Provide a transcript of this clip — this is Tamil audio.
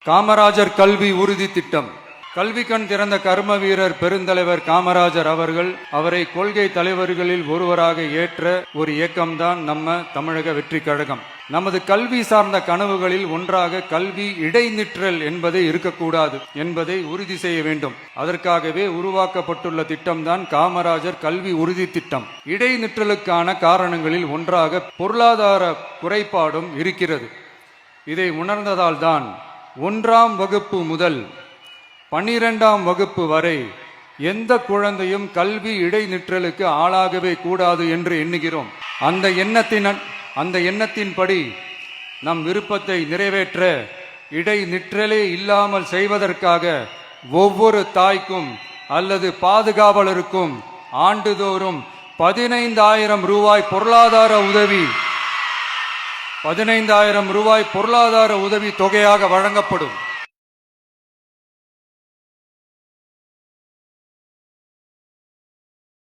காமராஜர் கல்வி உறுதி திட்டம். கல்வி கண் திறந்த கர்ம வீரர் பெருந்தலைவர் காமராஜர் அவர்கள் அவரை கொள்கை தலைவர்களில் ஒருவராக ஏற்ற ஒரு இயக்கம்தான் நம்ம தமிழக வெற்றி கழகம். நமது கல்வி சார்ந்த கனவுகளில் ஒன்றாக கல்வி இடைநிற்றல் என்பதை இருக்கக்கூடாது என்பதை உறுதி செய்ய வேண்டும். அதற்காகவே உருவாக்கப்பட்டுள்ள திட்டம்தான் காமராஜர் கல்வி உறுதி திட்டம். இடைநிற்றலுக்கான காரணங்களில் ஒன்றாக பொருளாதார குறைபாடும் இருக்கிறது. இதை உணர்ந்ததால் தான் 1ஆம் வகுப்பு முதல் 12ஆம் வகுப்பு வரை எந்த குழந்தையும் கல்வி இடைநிற்றலுக்கு ஆளாகவே கூடாது என்று எண்ணுகிறோம். அந்த எண்ணத்தின்படி நம் விருப்பத்தை நிறைவேற்ற இடைநிற்றலே இல்லாமல் செய்வதற்காக ஒவ்வொரு தாய்க்கும் அல்லது பாதுகாவலருக்கும் ஆண்டுதோறும் 15,000 ரூபாய் பொருளாதார உதவி 15,000 ரூபாய் பொருளாதார உதவி தொகையாக வழங்கப்படும்.